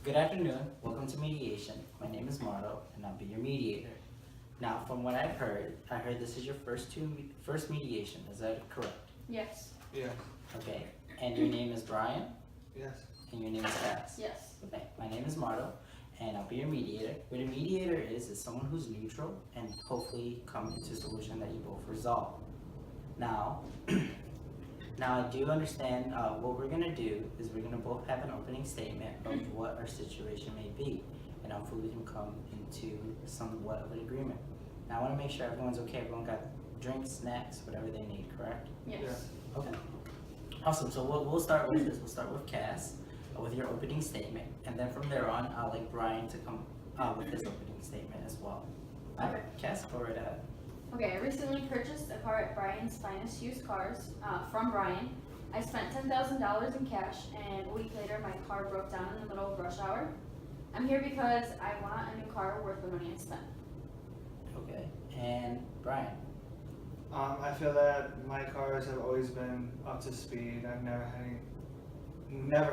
Good afternoon. Welcome to Mediation. My name is Marlo, and I'll be your mediator. Now, from what I've heard, I heard this is your first mediation. Is that correct? Yes. Yes. Okay. And your name is Brian, Yes. and your name is Kass. Yes. Okay. My name is Marlo, and I'll be your mediator. What a mediator is someone who's neutral and hopefully come into a solution that you both resolve. Now, Now, I do understand what we're going to do is we're going to both have an opening statement of what our situation may be, and hopefully we can come into somewhat of an agreement. Now, I want to make sure everyone's okay. Everyone got drinks, snacks, whatever they need, correct? Yes. Okay. Awesome. So we'll start with this. We'll start with Cass with your opening statement, and then from there on, I'd like Brian to come with his opening statement as well. All right, Cass, go right ahead. Okay, I recently purchased a car at Brian's Finest Used Cars from Brian. I spent $10,000 in cash, and a week later my car broke down in the middle of rush hour. I'm here because I want a new car worth the money I spent. Okay. And Brian. I feel that my cars have always been up to speed. I've never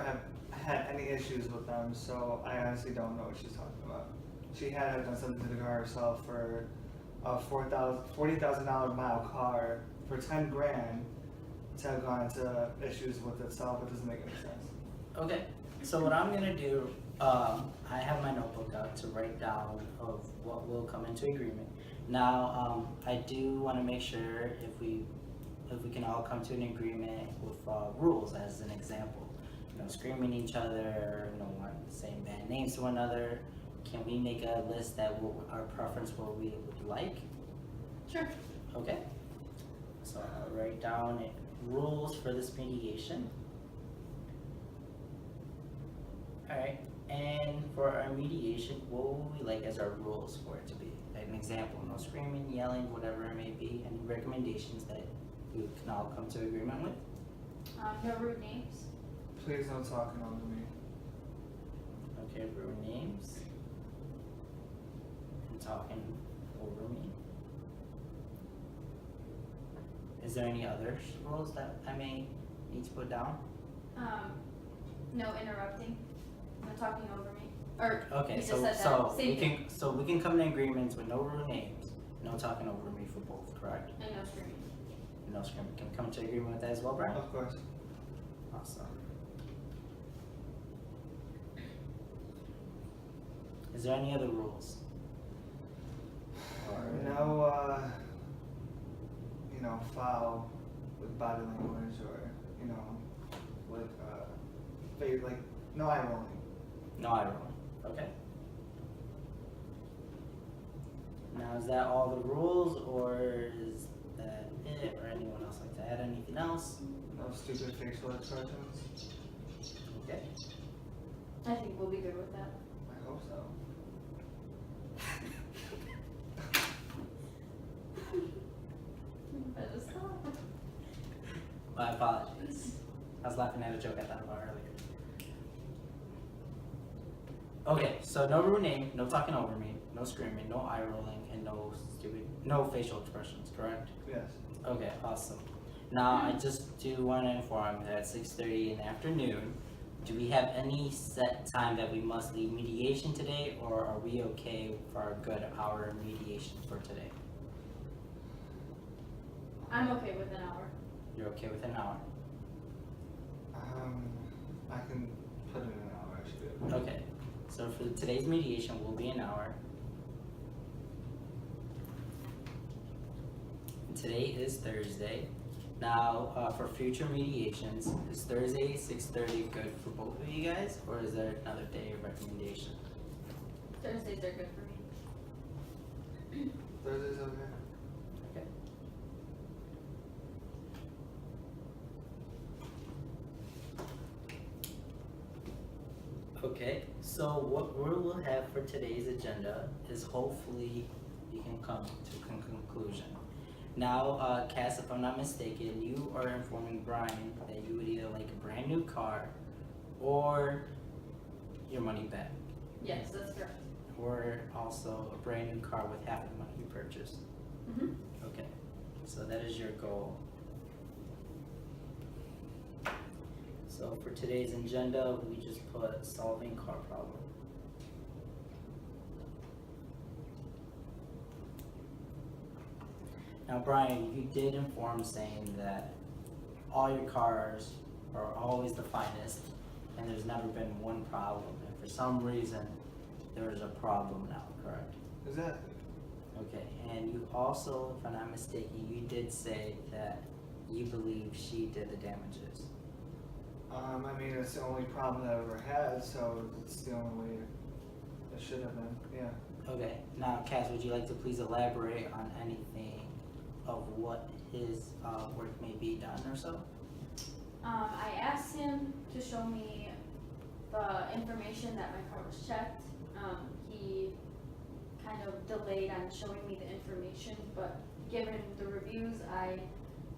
have had any issues with them, so I honestly don't know what she's talking about. She had to have done something to the car herself for a $40,000 mile car for 10 grand to have gone into issues with itself. It doesn't make any sense. Okay, so what I'm gonna do, I have my notebook out to write down of what will come into agreement. Now, I do want to make sure if we can all come to an agreement with rules, as an example. You know, screaming at each other, no one saying bad names to one another. Can we make a list that our preference what we would like? Sure. Okay. So I'll write down rules for this mediation. Alright, and for our mediation, what would we like as our rules for it to be? Like an example, no screaming, yelling, whatever it may be. Any recommendations that we can all come to agreement with? No rude names. Please no talking over me. Okay, rude names. And talking over me. Is there any other rules that I may need to put down? No interrupting. No talking over me. Or Okay, you just so said that. so Same we thing. can we can come to agreements with no rude names, no talking over me for both, correct? And no screaming. No screaming. Can we come to agreement with that as well, Brian? Of course. Awesome. Is there any other rules? Or No, foul with body language or, with, like, no eye rolling. no eye rolling. Okay. Now is that all the rules, or is that it, or anyone else like to add anything else? No stupid facial expressions. Okay. I think we'll be good with that. I hope so. Better stop. My apologies. I was laughing at a joke I thought about earlier. Okay, so no rude name, no talking over me, no screaming, no eye rolling, and no facial expressions, correct? Yes. Okay, awesome. Now, I just do want to inform that at 6:30 in the afternoon, do we have any set time that we must leave mediation today, or are we okay for a good hour mediation for today? I'm okay with an hour. You're okay with an hour? I can put it in an hour, I should be able to. Okay, so for today's mediation will be an hour. And today is Thursday. Now, for future mediations, is Thursday 6:30 good for both of you guys, or is there another day of recommendation? Thursdays are good for me. Thursday's okay. Okay. Okay, so what we will have for today's agenda is hopefully we can come to a conclusion. Now, Cass, if I'm not mistaken, you are informing Brian that you would either like a brand new car or your money back, Yes, that's correct. or also a brand new car with half the money you purchased. Mm-hmm. Okay, so that is your goal. So for today's agenda, we just put solving car problem. Now, Brian, you did inform saying that all your cars are always the finest, and there's never been one problem. And for some reason, there's a problem now, correct? Exactly. Okay, and you also, if I'm not mistaken, you did say that you believe she did the damages. I mean, it's the only problem that I ever had, so it's the only way it should have been, yeah. Okay, now Cass, would you like to please elaborate on anything of what his work may be done or so? I asked him to show me the information that my car was checked. He kind of delayed on showing me the information, but given the reviews, I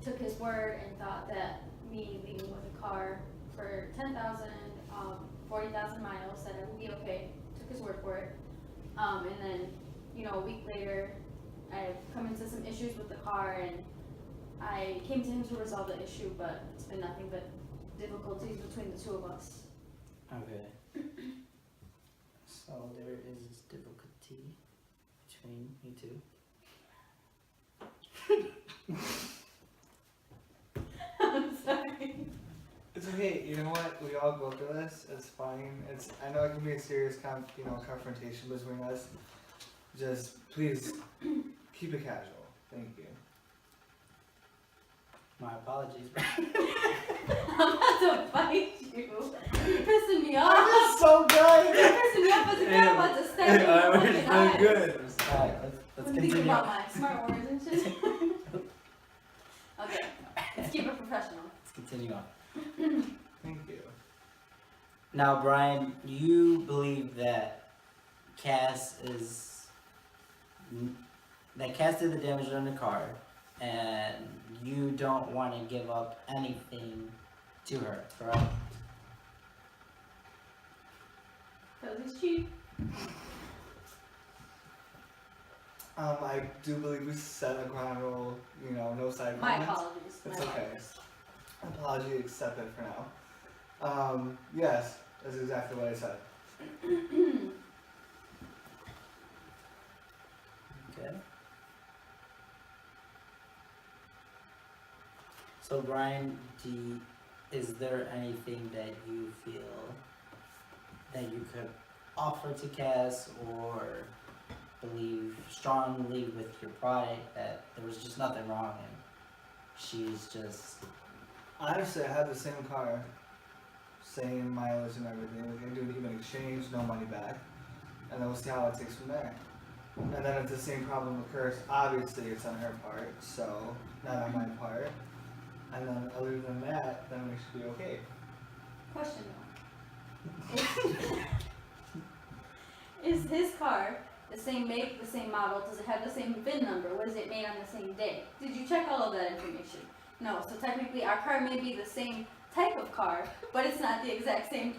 took his word and thought that me leaving with a car for 10,000, 40,000 miles, that it would be okay. Took his word for it. And then, a week later, I've come into some issues with the car, and I came to him to resolve the issue, but it's been nothing but difficulties between the two of us. Okay. So there is difficulty between you two. I'm sorry. It's okay, you know what, we all go through this, it's fine, I know it can be a serious confrontation between us, just please, keep it casual, thank you. My apologies. I'm about to fight you. You're pissing me off. I'm so good! You're pissing me off as a guy. I'm about to stab you in the fucking eyes. good. Alright, let's Think continue. about my smart words and shit. Okay, let's keep it professional. Let's continue on. Thank you. Now, Brian, you believe that Cass did the damage on the car, and you don't want to give up anything to her, correct? Because he's cheap. I do believe we set a ground rule, no side My comments. apologies. It's My okay. apologies. Apology accepted for now. Yes, that's exactly what I said. Okay. So, Brian, is there anything that you feel that you could offer to Cass, or believe strongly with your pride that there was just nothing wrong and she's just... Honestly, I had the same car, same mileage and everything. We can do an even exchange, no money back, and then we'll see how it takes from there. And then if the same problem occurs, obviously it's on her part, so not on my part. And then other than that, then we should be okay. Question though. Is his car the same make, the same model? Does it have the same VIN number? Was it made on the same day? Did you check all of that information? No, so technically our car may be the same type of car, but it's not the exact same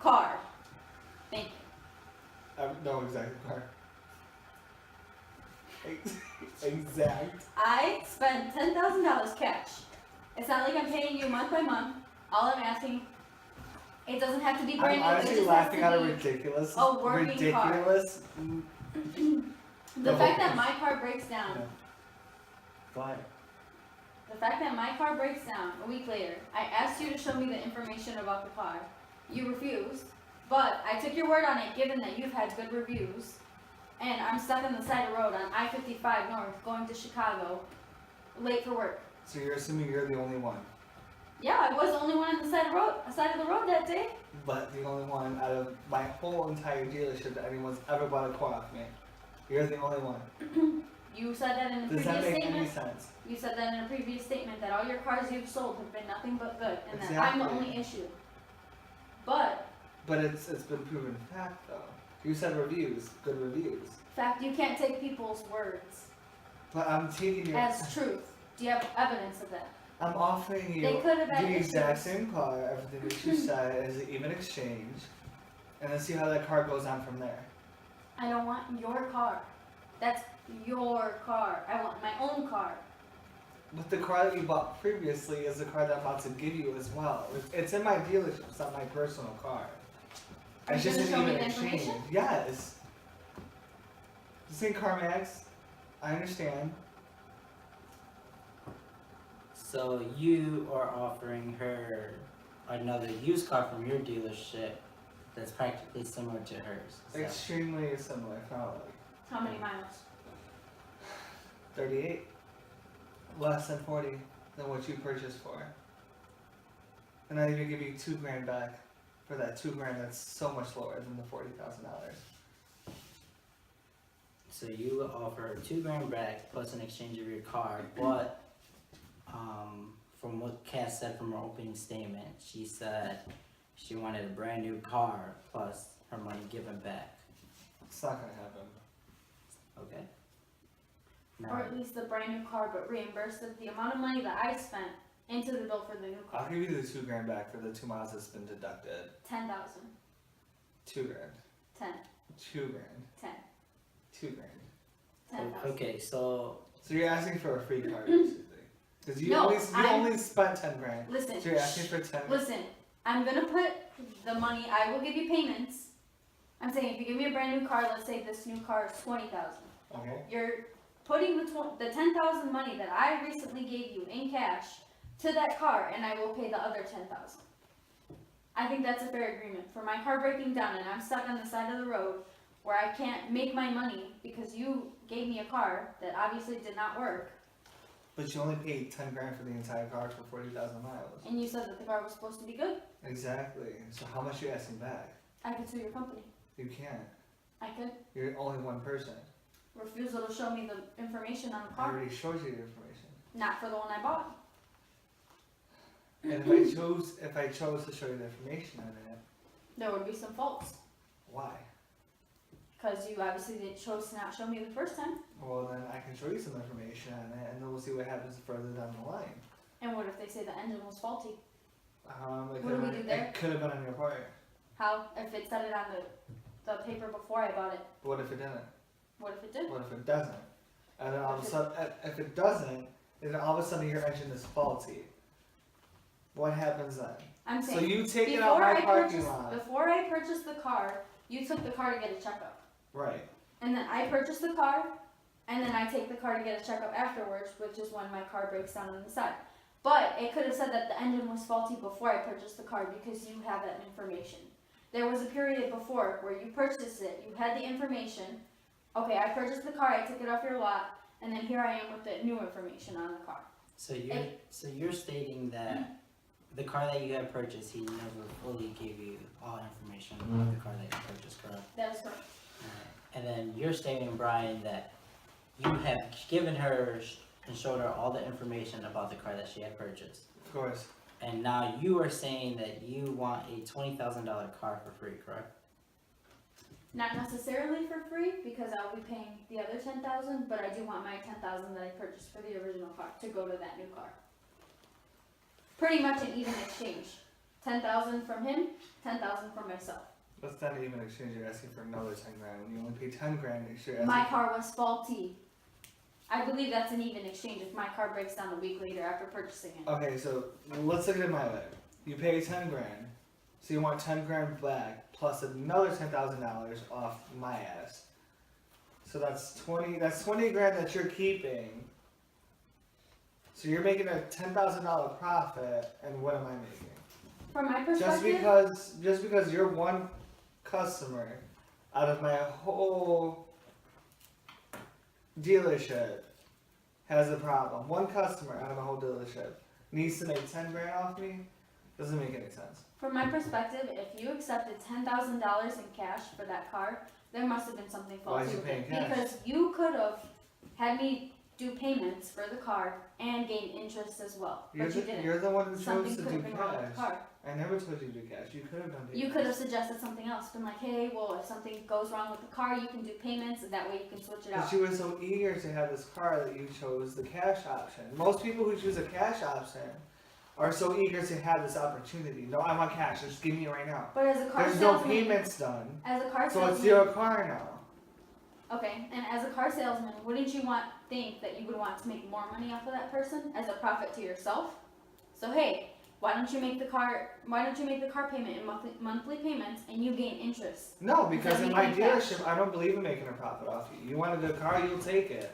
car. Thank you. No exact car. Exact. I spent $10,000 cash. It's not like I'm paying you month by month. All I'm asking, it doesn't have to be brand I'm new. It honestly just laughing has at to a be ridiculous, a working car. ridiculous. The fact that my car breaks down. Why? The fact that my car breaks down a week later, I asked you to show me the information about the car. You refused, but I took your word on it given that you've had good reviews. And I'm stuck on the side of the road on I-55 North going to Chicago, late for work. So you're assuming you're the only one, Yeah, I was the only one on the side of the road that day. but the only one out of my whole entire dealership that anyone's ever bought a car off me. You're the only one. You said that in a Does previous that make statement. any sense? You said that in a previous statement that all your cars you've sold have been nothing but good, and that I'm the Exactly. only issue. But But it's been proven fact though. You said reviews, good reviews. fact, you can't take people's words But I'm taking your. as truth. Do you have evidence of that? I'm offering you They could have had the exact issues. same car, everything that you said is an even exchange, and then see how that car goes on from there. I don't want your car. That's your car. I want my own car. But the car that you bought previously is the car that I'm about to give you as well. It's in my dealership. It's not my personal car. Are It's you just gonna an show me even the exchange. information? Yes. This ain't CarMax. I understand. So you are offering her another used car from your dealership that's practically similar to hers. Is that- Extremely similar, probably. How many miles? 38. Less than 40 than what you purchased for. And I even give you $2,000 back for that $2,000 that's so much lower than the $40,000. So you offer her $2,000 back plus an exchange of your car, but from what Cass said from her opening statement, she said she wanted a brand new car plus her money given back. It's not gonna happen. Okay. Or Now, at least the brand new car, but reimbursed the amount of money that I spent into the bill for the new I'll car. give you the $2,000 back for the 2 miles that's been deducted. 10,000. $2,000. 10. $2,000. 10. $2,000. 10,000. okay, so So you're asking for a free car, basically. Because you, No, you only spent $10,000. Listen. So you're asking for 10. Listen, I'm gonna put the money, I will give you payments. I'm saying if you give me a brand new car, let's say this new car is 20,000. Okay. You're putting the 10,000 money that I recently gave you in cash to that car, and I will pay the other 10,000. I think that's a fair agreement. For my car breaking down and I'm stuck on the side of the road where I can't make my money because you gave me a car that obviously did not work, But you only paid $10,000 for the entire car for 40,000 miles. and you said that the car was supposed to be good, Exactly. So how much are you asking back? I could sue your company. You can't. I could. You're only one person. Refusal to show me the information on the I car, already showed you the information. not for the one I bought. And if I chose to show you the information on it, There would be some faults. why? Because you obviously chose to not show me the first time. Well, then I can show you some information on it, and then we'll see what happens further down the line. And what if they say the engine was faulty? It What do we do there? It could have been on your part. How, if it said it on the paper before I bought it, But what if it didn't? what if it did? What if it doesn't? And then all of a sudden, if it doesn't, and then all of a sudden your engine is faulty. What happens then? I'm So saying, you take it out my parking lot. before I purchased the car, you took the car to get a checkup. Right. And then I purchased the car, and then I take the car to get a checkup afterwards, which is when my car breaks down on the side. But it could have said that the engine was faulty before I purchased the car because you have that information. There was a period before where you purchased it, you had the information. Okay, I purchased the car, I took it off your lot, and then here I am with the new information on the car. So you're stating that the car that you had purchased, he never fully gave you all information about the car that you purchased, correct? That is correct. Alright. And then you're stating, Brian, that you have given her and showed her all the information about the car that she had purchased. Of course. And now you are saying that you want a $20,000 car for free, correct? Not necessarily for free, because I'll be paying the other 10,000, but I do want my 10,000 that I purchased for the original car to go to that new car. Pretty much an even exchange. 10,000 from him, 10,000 from myself. That's not even exchange. You're asking for another $10,000 when you only pay $10,000. You're asking My car was faulty. I believe that's an even exchange if my car breaks down a week later after purchasing it. Okay, so let's look at it my way. You pay $10,000, so you want $10,000 back plus another $10,000 off my ass. So that's 20. That's $20,000 that you're keeping. So you're making a $10,000 profit, and what am I making? From my perspective, Just because you're one customer out of my whole dealership has a problem. One customer out of my whole dealership needs to make $10,000 off me. Doesn't make any sense. from my perspective, if you accepted $10,000 in cash for that car, there must have been something Why faulty is you with paying it. cash? Because you could have had me do payments for the car and gain interest as well, but you didn't. You're the one who Something chose to could do have been wrong with the cash. car. I never told you to do cash. You could have done You could have suggested something else, been like, hey, well, if something goes wrong with the car, you can do payments, and that way you can switch it out. But you were so eager to have this car that you chose the cash option. Most people who choose a cash option are so eager to have this opportunity. No, I want cash. Just give me it right now. But as a car There's no salesman, payments done, as a car so it's salesman, your car now. Okay, and as a car salesman, wouldn't you think that you would want to make more money off of that person as a profit to yourself? So hey, why don't you make the car payment in monthly payments and you gain interest? No, because in my Instead of making dealership, I don't believe in making a profit off you. You want a good car, you'll take it.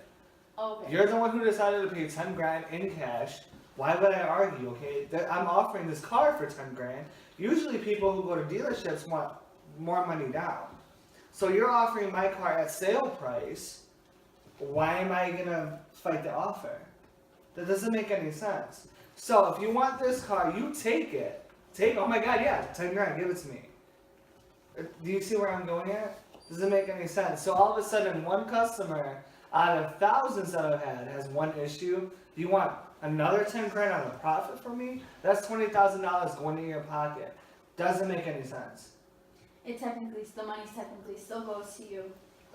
Okay. You're the one who decided to pay 10 grand in cash. Why would I argue, okay? I'm offering this car for 10 grand. Usually people who go to dealerships want more money down. So you're offering my car at sale price. Why am I gonna fight the offer? That doesn't make any sense. So if you want this car, you take it. Oh my god, yeah, 10 grand, give it to me. Do you see where I'm going at? Doesn't make any sense. So all of a sudden, one customer out of thousands that I've had has one issue. You want another 10 grand on a profit for me? That's $20,000 going in your pocket. Doesn't make any sense. The money technically still goes to you.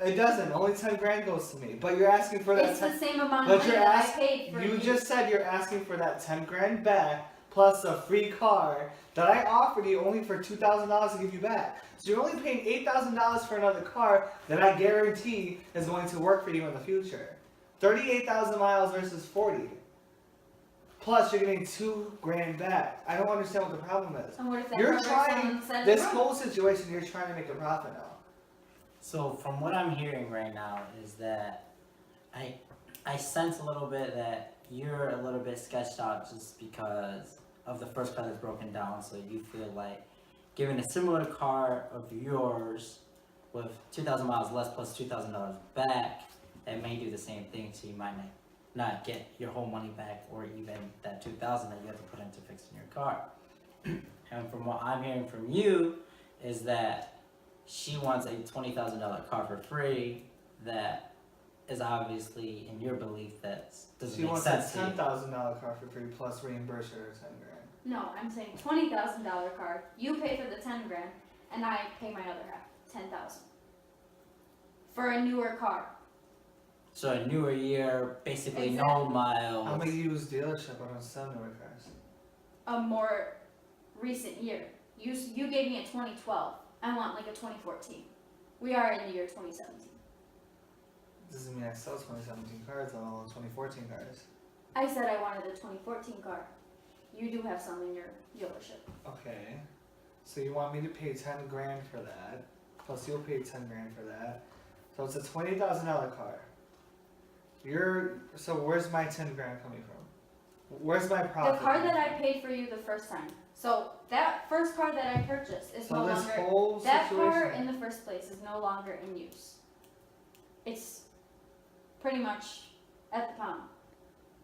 It doesn't. Only 10 grand goes to me. But you're asking for that. It's the same amount of money that I paid for You just said you're asking for that 10 grand back plus a free car that I offered you only for $2,000 to give you back. So you're only paying $8,000 for another car that I guarantee is going to work for you in the future. 38,000 miles versus 40. Plus, you're getting 2 grand back. I don't understand what the problem is. And what if that You're car breaks down trying, on the side of this the road? whole situation, you're trying to make a profit now. So from what I'm hearing right now is that I sense a little bit that you're a little bit sketched out just because of the first car that's broken down. So you feel like giving a similar car of yours with 2,000 miles less plus $2,000 back, that may do the same thing. So you might not get your whole money back, or even that $2,000 that you have to put into fixing your car. And from what I'm hearing from you is that she wants a $20,000 car for free. That is obviously in your belief that doesn't She make wants sense a to you. $10,000 car for free plus reimburse her 10 grand. No, I'm saying $20,000 car. You pay for the 10 grand, and I pay my other half, 10,000 for a newer car. So a newer year, basically no Exactly. miles. I'm a used dealership. I don't sell newer cars. A more recent year. You gave me a 2012. I want like a 2014. We are in the year 2017. Doesn't mean I sell 2017 cars. I own 2014 cars. I said I wanted a 2014 car. You do have some in your dealership. Okay. So you want me to pay 10 grand for that, plus you'll pay 10 grand for that. So it's a $20,000 car. So where's my 10 grand coming from? Where's my profit? The car coming that I from? paid for you the first time. So that first car that I purchased is So no this longer. whole That situation. car in the first place is no longer in use. It's pretty much at the pound.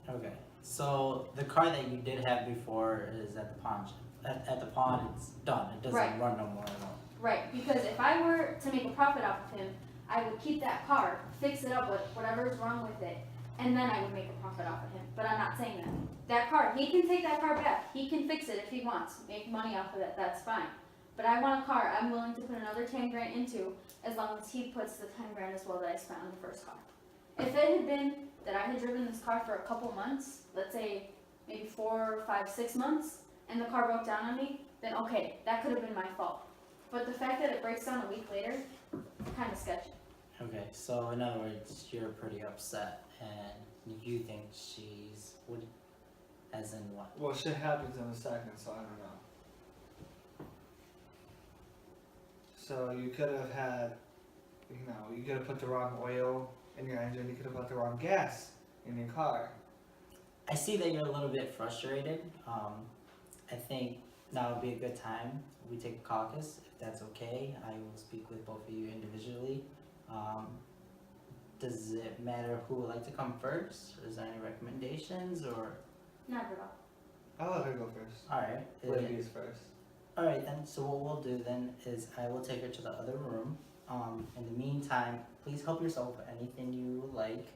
Okay. So the car that you did have before is at the pawn shop. At the pawn, it's done. It doesn't Right. run no more at all. Right, because if I were to make a profit off of him, I would keep that car, fix it up with whatever's wrong with it, and then I would make a profit off of him. But I'm not saying that. That car, he can take that car back. He can fix it if he wants, make money off of it, that's fine. But I want a car I'm willing to put another 10 grand into as long as he puts the 10 grand as well that I spent on the first car. If it had been that I had driven this car for a couple months, let's say maybe 4, 5, 6 months, and the car broke down on me, then okay, that could have been my fault. But the fact that it breaks down a week later, kind of sketchy. Okay. So in other words, you're pretty upset, and you think she's as in what? Well, shit happens in a second, so I don't know. So you could have had, you could have put the wrong oil in your engine. You could have put the wrong gas in your car. I see that you're a little bit frustrated. I think now would be a good time we take a caucus, if that's okay. I will speak with both of you individually. Does it matter who would like to come first? Or is there any recommendations, or? Not at all. I'll let her go first. Alright. Ladies first. Alright then, so what we'll do then is I will take her to the other room. In the meantime, please help yourself with anything you would like.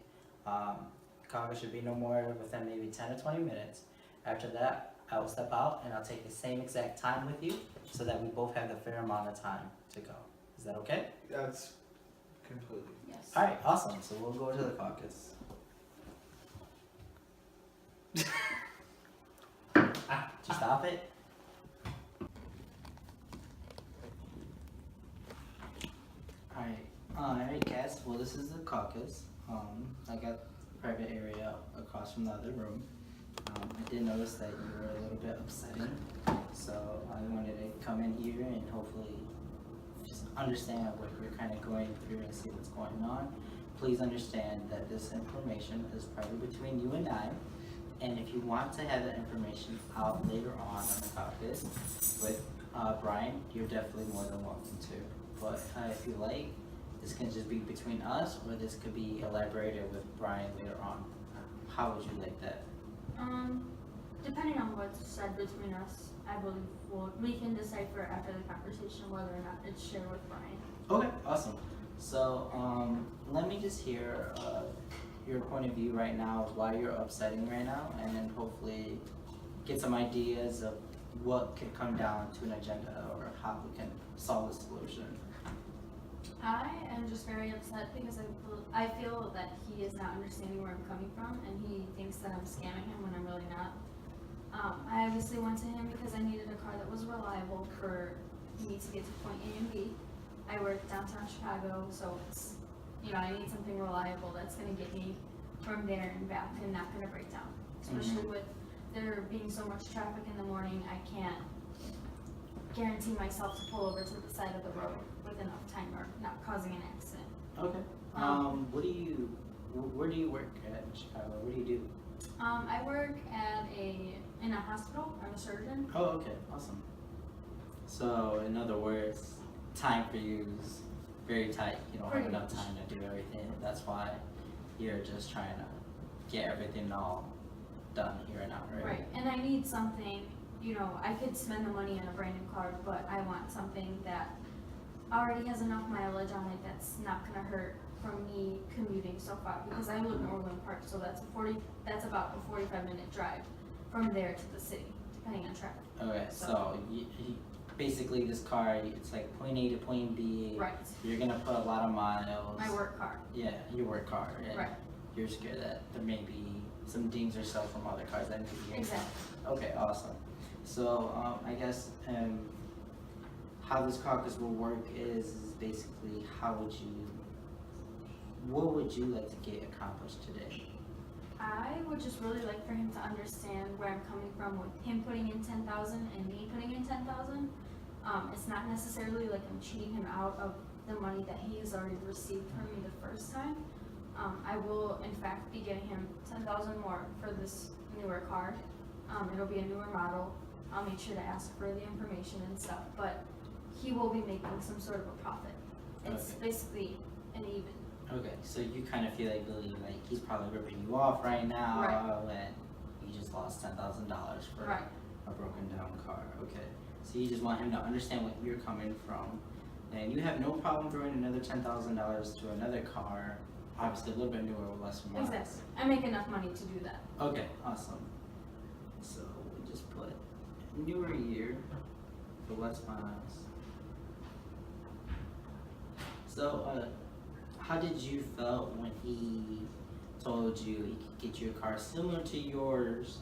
Caucus should be no more within maybe 10 or 20 minutes. After that, I will step out and I'll take the same exact time with you so that we both have the fair amount of time to go. Is that okay? That's completely. Yes. Alright, awesome. So we'll go to the caucus. Did you stop it? Alright, Alright, Cass. Well, this is the caucus. I got private area across from the other room. I did notice that you were a little bit upsetting, so I wanted to come in here and hopefully just understand what you're kind of going through and see what's going on. Please understand that this information is probably between you and I, and if you want to have that information out later on in the caucus with Brian, you're definitely more than welcome to. But if you like, this can just be between us, or this could be elaborated with Brian later on. How would you like that? Depending on what's said between us, I believe we can decipher after the conversation whether or not it's shared with Brian. Okay, awesome. So, let me just hear your point of view right now, why you're upsetting right now, and then hopefully get some ideas of what could come down to an agenda or how we can solve the solution. I am just very upset because I feel that he is not understanding where I'm coming from, and he thinks that I'm scamming him when I'm really not. I obviously went to him because I needed a car that was reliable for me to get to point A and B. I work downtown Chicago, so it's, I need something reliable that's gonna get me from there and back and not gonna break down. Especially with there being so much traffic in the morning, I can't guarantee myself to pull over to the side of the road with enough time or not causing an accident. Okay. Where do you work at in Chicago? What do you do? I work in a hospital. I'm a surgeon. Oh, okay, awesome. So, in other words, time for you is very tight. You don't have Pretty enough much. time to do everything. That's why you're just trying to get everything all done here and now, right? Right, and I need something, I could spend the money on a brand new car, but I want something that already has enough mileage on it that's not gonna hurt from me commuting so far, because I live in Orland Park, so that's about a 45-minute drive from there to the city, depending on traffic. Okay, so basically this car, it's like point A to point B. Right, You're gonna put a lot of miles. my work car. Yeah, your work car. And Right. You're scared that there may be some dings or so from other cars that need to be in. Exactly. Okay, awesome. So, I guess, how this caucus will work is basically what would you like to get accomplished today? I would just really like for him to understand where I'm coming from with him putting in 10,000 and me putting in 10,000. It's not necessarily like I'm cheating him out of the money that he has already received from me the first time. I will in fact be getting him 10,000 more for this newer car. It'll be a newer model. I'll make sure to ask for the information and stuff, but he will be making some sort of a profit. It's Okay. basically an even. Okay, so you kind of believe like he's probably ripping you off right now, Right. when you just lost $10,000 for Right. a broken down car. Okay, so you just want him to understand what you're coming from, and you have no problem throwing another $10,000 to another car, obviously a little bit newer with less miles. Exactly. I make enough money to do that. Okay, awesome. So we just put newer year for less miles. So, how did you felt when he told you he could get you a car similar to yours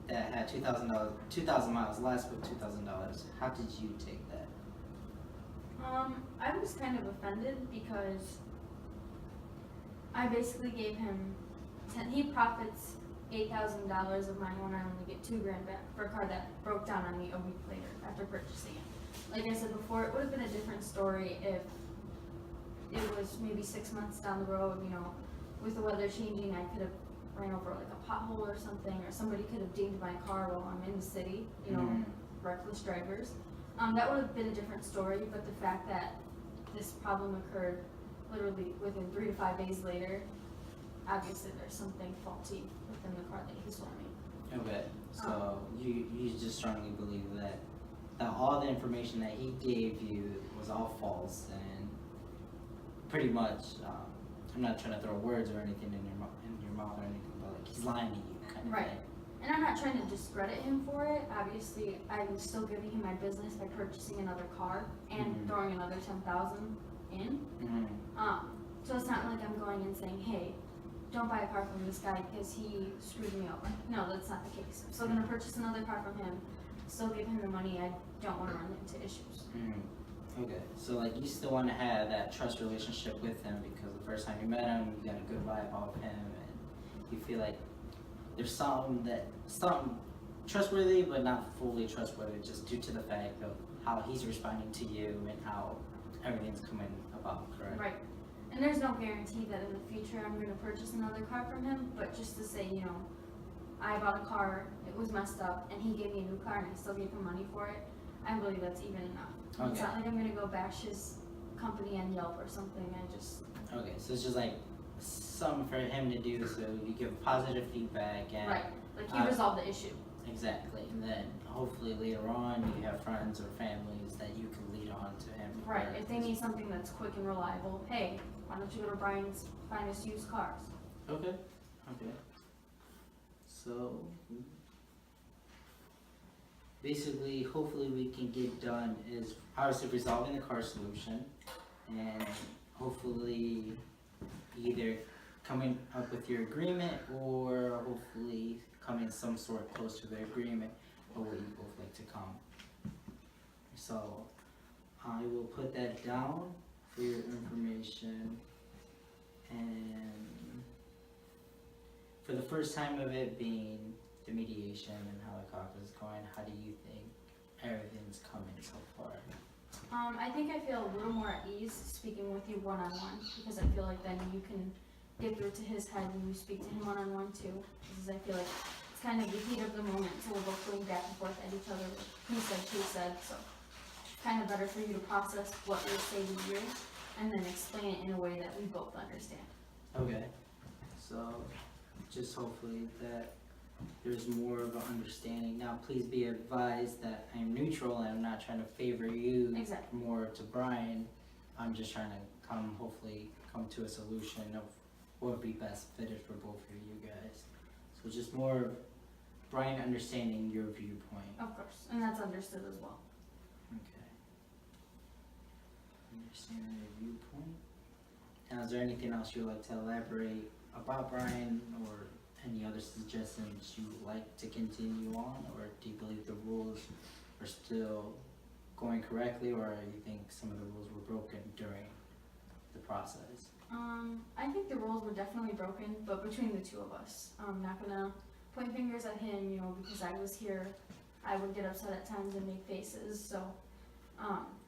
that had $2,000 miles less with $2,000? How did you take that? I was kind of offended because I basically gave him he profits $8,000 of mine when I only get $2,000 back for a car that broke down on me a week later after purchasing it. Like I said before, it would have been a different story if it was maybe 6 months down the road, with the weather changing, I could have ran over like a pothole or something, or somebody could have dinged my car while I'm in the city, reckless drivers. That would have been a different story, but the fact that this problem occurred literally within 3 to 5 days later, obviously there's something faulty within the car that he sold me. Okay, so you just strongly believe that all the information that he gave you was all false, and pretty much, I'm not trying to throw words or anything in your mouth or anything, but like he's lying to you, kind of Right. thing. And I'm not trying to discredit him for it. Obviously, I'm still giving him my business by purchasing another car and Mhm. throwing another 10,000 in. Mm-hmm. So it's not like I'm going and saying, hey, don't buy a car from this guy because he screwed me over. No, that's not the case. I'm still gonna purchase another car from him, still give him the money. I don't want to run into issues. Mm-hmm. Okay, so like you still want to have that trust relationship with him because the first time you met him, you got a good vibe off him, and you feel like there's something trustworthy, but not fully trustworthy, just due to the fact of how he's responding to you and how everything's coming about, correct? Right. And there's no guarantee that in the future I'm gonna purchase another car from him, but just to say, you know, I bought a car, it was messed up, and he gave me a new car and I still gave him money for it, I believe that's even enough. It's Okay. not like I'm gonna go bash his company on Yelp or something, I just, Okay, so it's just like something for him to do, so you give positive feedback and right, like he Uh, resolved the issue. exactly, and then hopefully later on you have friends or families that you can lead on to him. Right, or- if they need something that's quick and reliable, hey, why don't you go to Brian's Finest Used Cars? Okay, okay. So basically, hopefully we can get done is obviously resolving the car solution and hopefully either coming up with your agreement or hopefully coming some sort close to the agreement of what you both like to come. So I will put that down for your information. And for the first time of it being the mediation and how the caucus is going, how do you think everything's coming so far? I think I feel a little more at ease speaking with you one-on-one, because I feel like then you can get through to his head when you speak to him one-on-one too, because I feel like it's kind of the heat of the moment, so we're both going back and forth at each other with he said, she said, so kind of better for you to process what we say to you, and then explain it in a way that we both understand. Okay, so just hopefully that there's more of an understanding. Now, please be advised that I'm neutral and I'm not trying to favor you Exactly. more to Brian. I'm just trying to hopefully come to a solution of what would be best fitted for both of you guys. So just more of Brian understanding your viewpoint. Of course, and that's understood as well. Okay. Understanding your viewpoint. Now, is there anything else you would like to elaborate about Brian or any other suggestions you would like to continue on, or do you believe the rules are still going correctly, or you think some of the rules were broken during the process? I think the rules were definitely broken, but between the two of us, I'm not gonna point fingers at him, you know, because I was here, I would get upset at times and make faces, so,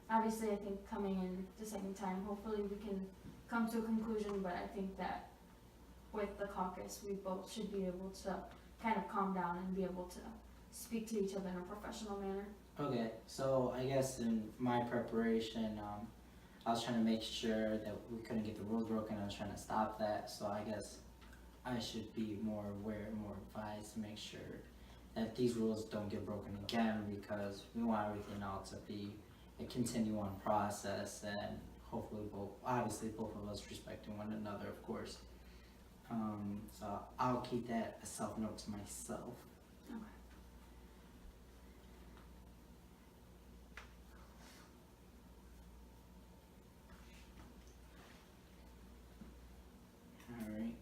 obviously I think coming in the second time, hopefully we can come to a conclusion, but I think that with the caucus, we both should be able to kind of calm down and be able to speak to each other in a professional manner. Okay, so I guess in my preparation, I was trying to make sure that we couldn't get the rules broken. I was trying to stop that, so I guess I should be more aware, more advised to make sure that these rules don't get broken again, because we want everything else to be a continuing process, and hopefully obviously both of us respecting one another, of course. So I'll keep that a self-note to myself. Okay. Alright.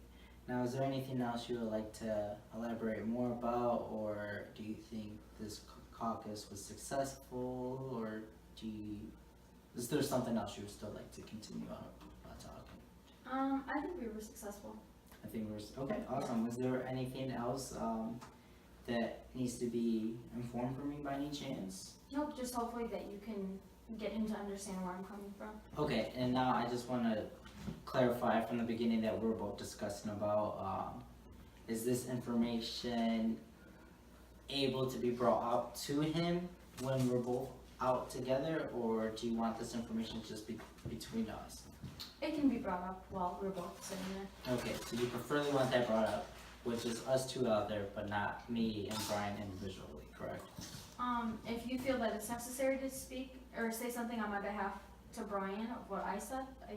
Now, is there anything else you would like to elaborate more about, or do you think this caucus was successful, or is there something else you would still like to continue on about talking? I think we were successful. I think okay, awesome. Was there anything else that needs to be informed for me by any chance? Nope, just hopefully that you can get him to understand where I'm coming from. Okay, and now I just want to clarify from the beginning that we're both discussing about, is this information able to be brought out to him when we're both out together, or do you want this information just between us? It can be brought up while we're both sitting there. Okay, so you preferably want that brought up, which is us two out there, but not me and Brian individually, correct? If you feel that it's necessary to speak or say something on my behalf to Brian of what I said, I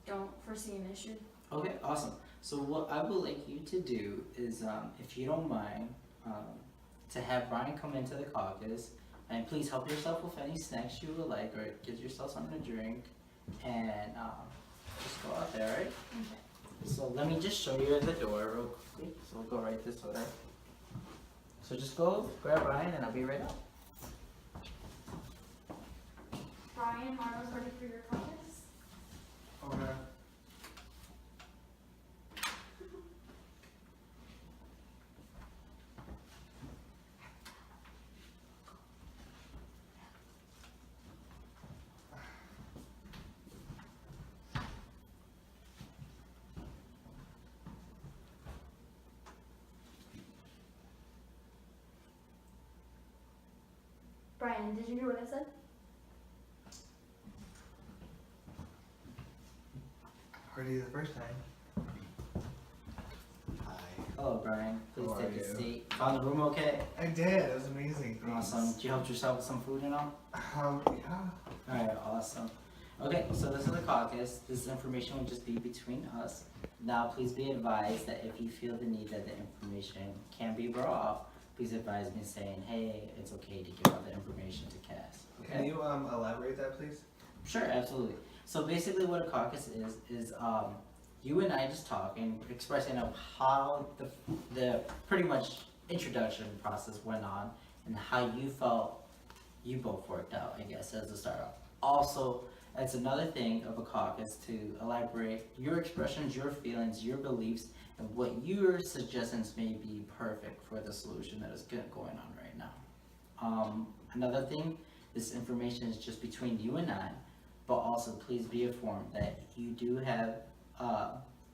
don't foresee an issue. Okay, awesome. So what I would like you to do is, if you don't mind, to have Brian come into the caucus, and please help yourself with any snacks you would like, or get yourself something to drink, and just go out there, right? Okay. So let me just show you the door real quickly. So we'll go right this way. So just go grab Brian, and I'll be right out. Brian, Marlo's ready for your caucus. Okay. Brian, did you hear what I said? Heard you the first time. Hi. Hello, Brian. Please How are take a you? seat. Found the room okay? I did. It was amazing. Thanks. Awesome. Did you help yourself with some food and all? Yeah. Alright, awesome. Okay, so this is the caucus. This information will just be between us. Now, please be advised that if you feel the need that the information can be brought up, please advise me saying, hey, it's okay to give out the information to Cass. Okay? Can you elaborate that, please? Sure, absolutely. So basically what a caucus is you and I just talking, expressing of how the pretty much introduction process went on and how you felt you both worked out, I guess, as a start off. Also, it's another thing of a caucus to elaborate your expressions, your feelings, your beliefs, and what your suggestions may be perfect for the solution that is going on right now. Another thing, this information is just between you and I, but also please be informed that you do have,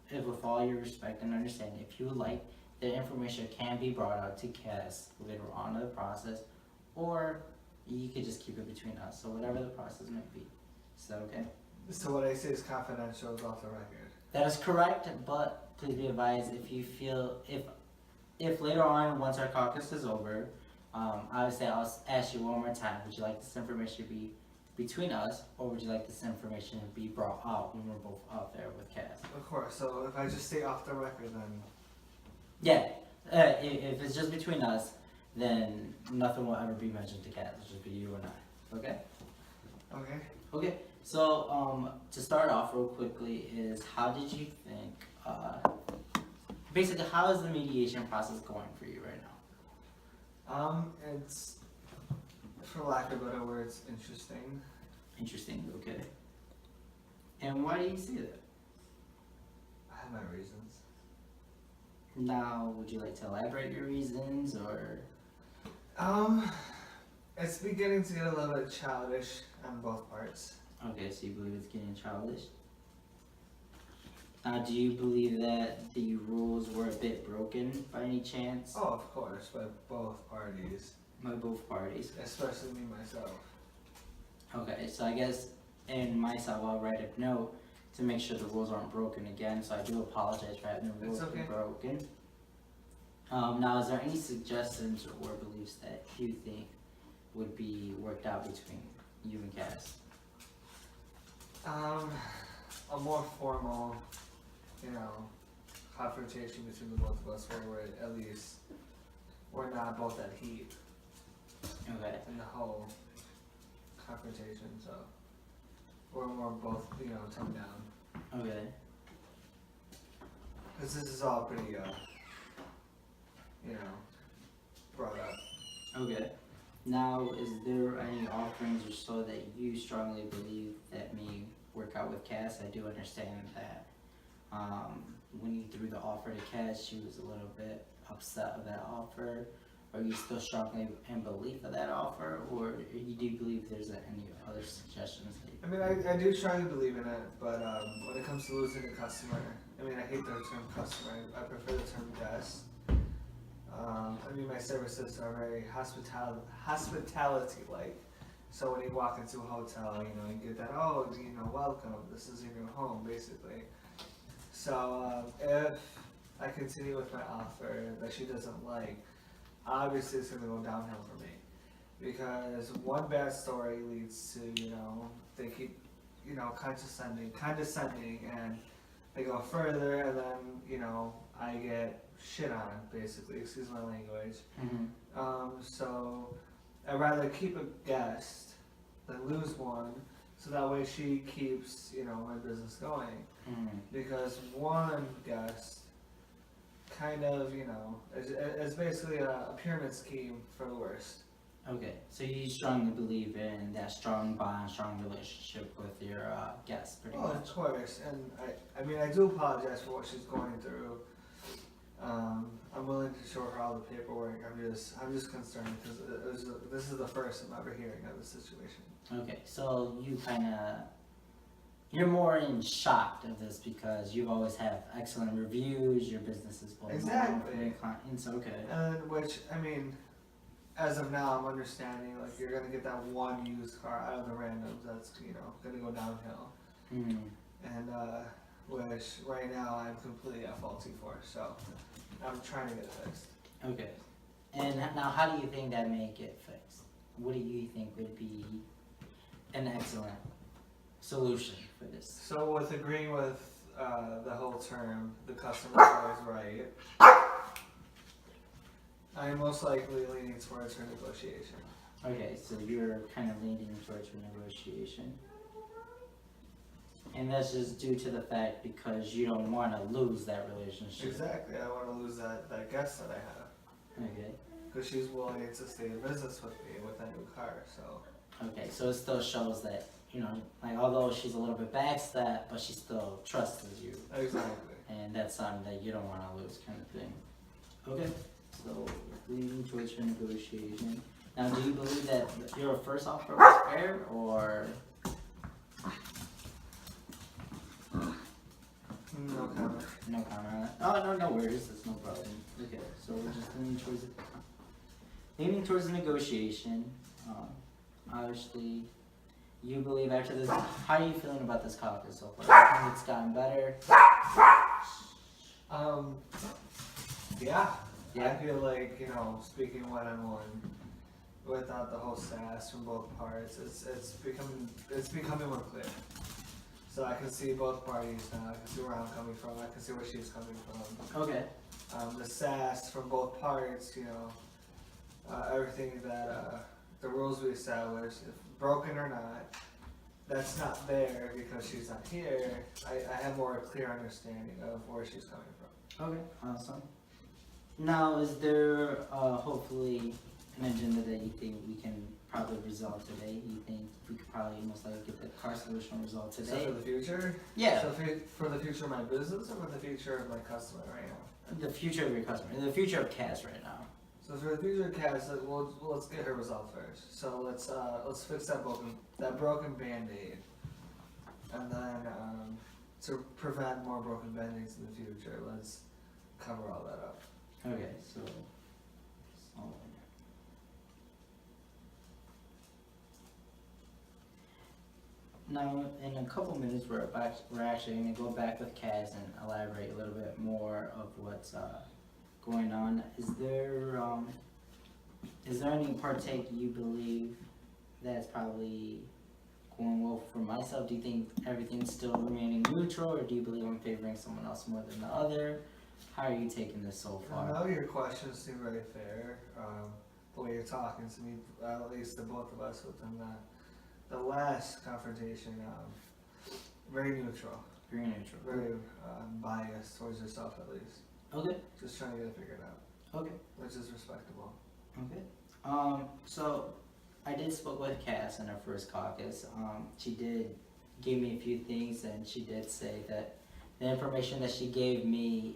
if with all your respect and understanding, if you would like, the information can be brought out to Cass later on in the process, or you could just keep it between us, so whatever the process may be. Is that okay? So what I say is confidential, is off the record. That is correct, but please be advised if you feel, if later on, once our caucus is over, obviously I'll ask you one more time, would you like this information to be between us, or would you like this information to be brought out when we're both out there with Cass? Of course. So if I just stay off the record, then Yeah, if it's just between us, then nothing will ever be mentioned to Cass, it'll just be you and I, okay? okay. Okay, so to start off real quickly is how did you think, basically how is the mediation process going for you right now? It's, for lack of better words, interesting. Interesting, okay. And why do you say that? I have my reasons. Now, would you like to elaborate your reasons, or? It's beginning to get a little bit childish on both parts. Okay, so you believe it's getting childish? Now, do you believe that the rules were a bit broken by any chance? Oh, of course, by both parties, By both parties? especially me myself. Okay, so I guess in myself I'll write a note to make sure the rules aren't broken again, so I do apologize for having the rules It's be okay. broken. Now, is there any suggestions or beliefs that you think would be worked out between you and Cass? A more formal, confrontation between the both of us where we're at least, we're not both at heat Okay, in the whole confrontation, so we're both, toned down. okay, Cause this is all pretty, brought up. okay. Now, is there any offerings or so that you strongly believe that may work out with Cass? I do understand that, when you threw the offer to Cass, she was a little bit upset of that offer. Are you still strongly in belief of that offer, or you do believe there's any other suggestions that you? I mean, I do strongly believe in it, but when it comes to losing a customer, I hate the term customer, I prefer the term guest. My services are very hospitality-like. So when you walk into a hotel, you get that, welcome, this is your new home, basically. So if I continue with my offer that she doesn't like, obviously it's gonna go downhill for me. Because one bad story leads to, they keep, condescending, and they go further, and then, I get shit on, basically, excuse my language. Mm-hmm. So I'd rather keep a guest than lose one, so that way she keeps, my business going. Mm-hmm. Because one guest kind of, is basically a pyramid scheme for the worst. Okay, so you strongly believe in that strong bond, strong relationship with your guests, pretty Oh, much. of course, and I mean, I do apologize for what she's going through. I'm willing to show her all the paperwork. I'm just concerned because this is the first I'm ever hearing of this situation. Okay, so you're more in shock of this because you've always had excellent reviews, your business is well known for Exactly. your clients, okay. And which, I mean, as of now, I'm understanding like you're gonna get that one used car out of the randoms that's gonna go downhill, Mm. and which right now I'm completely at faulty for. So I'm trying to get it fixed. Okay, and now how do you think that may get fixed? What do you think would be an excellent solution for this? So with agreeing with the whole term, the customer is always right. I am most likely leaning towards her negotiation. Okay, so you're kind of leaning towards negotiation. And that's just due to the fact because you don't want to lose that relationship. Exactly. I want to lose that guest that I have. Okay. Because she's willing to stay in business with me with that new car. So. Okay, so it still shows that, like although she's a little bit backstabbed, but she still trusts you. Exactly. And that's something that you don't want to lose kind of thing. Okay, so leaning towards your negotiation. Now, do you believe that your first offer was fair, or? No comment. No comment on that? Oh, no worries, that's no problem. Okay, so we're just leaning towards the negotiation. Obviously, you believe after this, how are you feeling about this caucus so far? Do you think it's gotten better? Yeah. Yeah? I feel like, speaking one-on-one, without the whole sass from both parts, it's becoming more clear. So I can see both parties now. I can see where I'm coming from. I can see where she's coming from. Okay. The sass from both parts, everything that the rules we established, if broken or not, that's not there because she's not here. I have more clear understanding of where she's coming from. Okay, awesome. Now, is there hopefully an agenda that you think we can probably resolve today? You think we could probably most likely get the car solution resolved So today? for the future? Yeah. So for the future of my business or for the future of my customer right now? The future of your customer, the future of Cass right now. So for the future of Cass, let's get her resolved first. So let's fix that broken Band-Aid, and then to prevent more broken Band-Aids in the future, let's cover all that up. Okay, so now in a couple minutes we're actually going to go back with Cass and elaborate a little bit more of what's going on. Is there any partake you believe that's probably going well for myself? Do you think everything's still remaining neutral, or do you believe I'm favoring someone else more than the other? How are you taking this so I far? know your questions seem very fair. The way you're talking to me, at least to both of us within the last confrontation, very neutral, Very neutral. very biased towards yourself at least. Okay. Just trying to get it figured out, Okay. which is respectable. Okay. So I did spoke with Cass in our first caucus. She did give me a few things, and she did say that the information that she gave me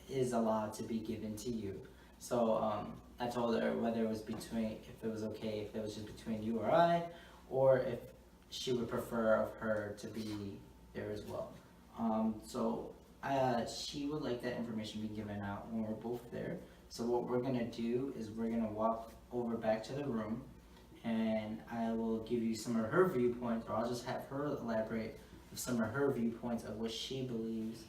is allowed to be given to you. So I told her whether it was if it was okay, if it was just between you or I, or if she would prefer of her to be there as well. So she would like that information be given out when we're both there. So what we're gonna do is we're gonna walk over back to the room, and I will give you some of her viewpoints, or I'll just have her elaborate with some of her viewpoints of what she believes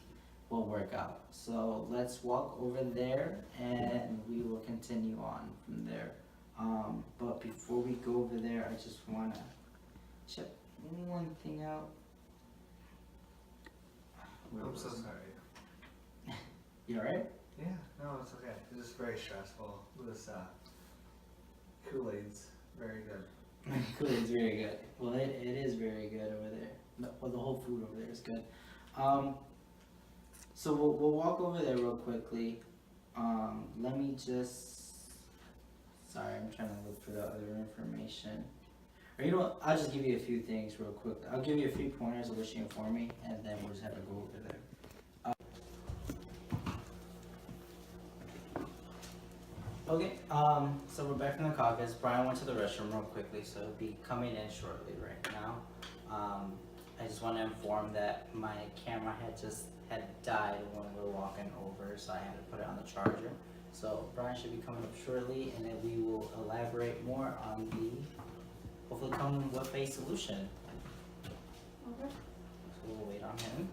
will work out. So let's walk over there, and we will continue on from there. But before we go over there, I just wanna check one thing out. Where I'm was so it? sorry. You alright? Yeah, no, it's okay. It's just very stressful. This Kool-Aid's very good. Kool-Aid's very good. Well, it is very good over there. Well, the whole food over there is good. So we'll walk over there real quickly. Let me just. Sorry, I'm trying to look for the other information. Or you know what, I'll just give you a few things real quick. I'll give you a few pointers of what she informed me, and then we'll just have to go over there. Okay, so we're back from the caucus. Brian went to the restroom real quickly, so he'll be coming in shortly right now. I just want to inform that my camera had died when we were walking over, so I had to put it on the charger. So Brian should be coming up shortly, and then we will elaborate more on the, hopefully come with a solution. Okay. So we'll wait on him.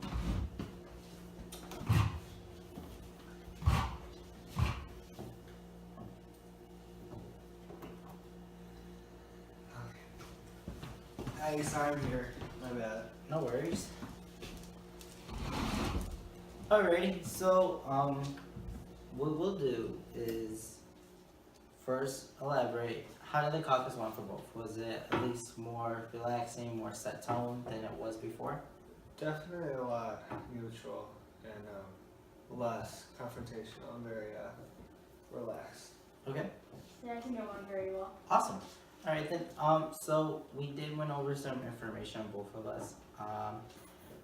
Hey, sorry I'm here. My bad. No worries. Alrighty, so what we'll do is first elaborate. How did the caucus went for both? Was it at least more relaxing, more set tone than it was before? Definitely a lot neutral and less confrontational and very relaxed. Okay, Yeah, I think it went very well. awesome. Alright then, so we did went over some information, both of us.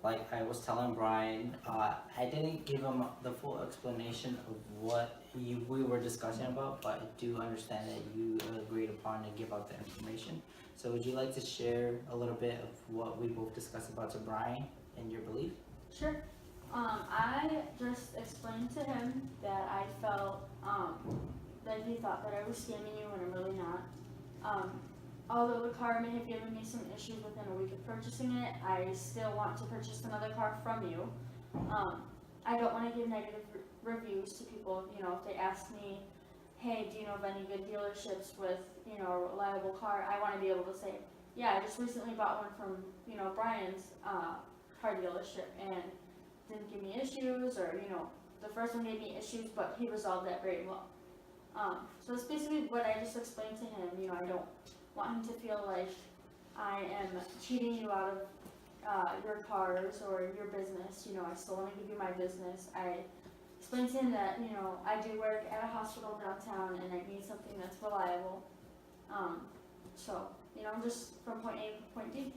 Like I was telling Brian, I didn't give him the full explanation of what we were discussing about, but I do understand that you agreed upon to give out the information. So would you like to share a little bit of what we both discussed about to Brian and your belief? Sure. I just explained to him that I felt that he thought that I was scamming you when I'm really not. Although the car may have given me some issues within a week of purchasing it, I still want to purchase another car from you. I don't want to give negative reviews to people. You know, if they ask me, hey, do you know of any good dealerships with, you know, a reliable car? I want to be able to say, yeah, I just recently bought one from, you know, Brian's car dealership and didn't give me issues, or, you know, the first one gave me issues, but he resolved that very well. So that's basically what I just explained to him. You know, I don't want him to feel like I am cheating you out of your cars or your business. You know, I still want to give you my business. I explained to him that, you know, I do work at a hospital downtown and I need something that's reliable. So, you know, just from point A to point D.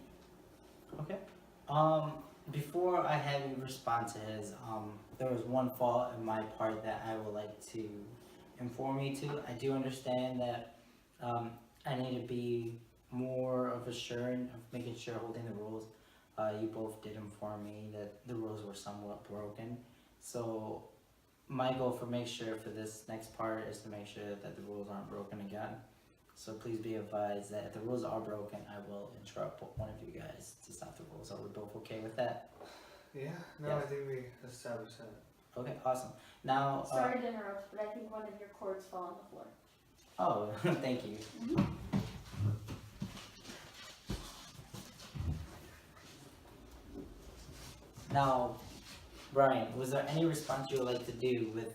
Okay. Before I have you respond to his, there was one fault in my part that I would like to inform you to. I do understand that I need to be more of assured of making sure holding the rules. You both did inform me that the rules were somewhat broken. So my goal for make sure for this next part is to make sure that the rules aren't broken again. So please be advised that if the rules are broken, I will interrupt one of you guys to stop the rules. Are we both okay with that? Yeah, no, Yeah. I think we established that. Okay, awesome. Now, Sorry to interrupt, but I think one of your cords fell on the floor. oh, thank you. Now, Brian, was there any response you would like to do with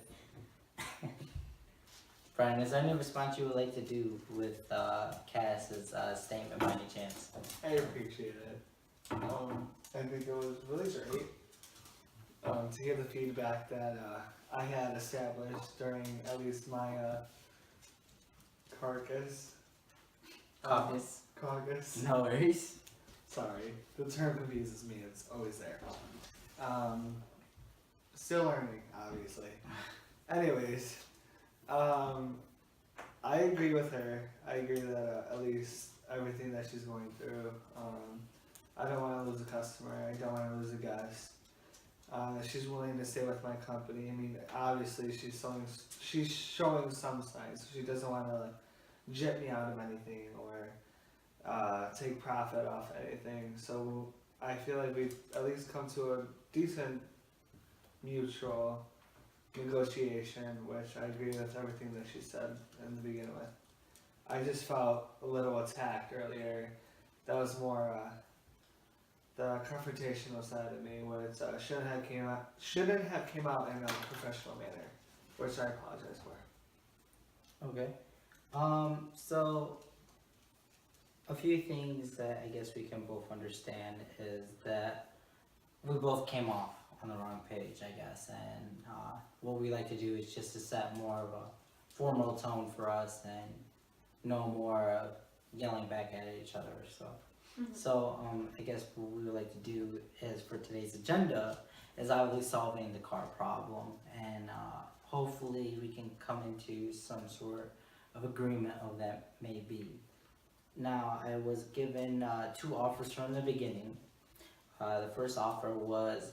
Brian, is there any response you would like to do with Cass's statement by any chance? I appreciate it. I think it was really great to hear the feedback that I had established during at least my caucus. Caucus. No worries. Sorry, the term confuses me. It's always there. Still learning, obviously. Anyways, I agree with her. I agree that at least everything that she's going through. I don't want to lose a customer. I don't want to lose a guest. She's willing to stay with my company. I mean, obviously she's showing some signs. She doesn't want to jet me out of anything or take profit off anything. So I feel like we've at least come to a decent mutual negotiation, which I agree with everything that she said in the beginning with. I just felt a little attacked earlier. That was more the confrontational side of me, which shouldn't have came out in a professional manner, which I apologize for. Okay. So a few things that I guess we can both understand is that we both came off on the wrong page, I guess, and what we like to do is just to set more of a formal tone for us and no more of yelling back at each other or so. Mhm. So I guess what we would like to do is for today's agenda is obviously solving the car problem, and hopefully we can come into some sort of agreement of that may be. Now I was given two offers from the beginning. The first offer was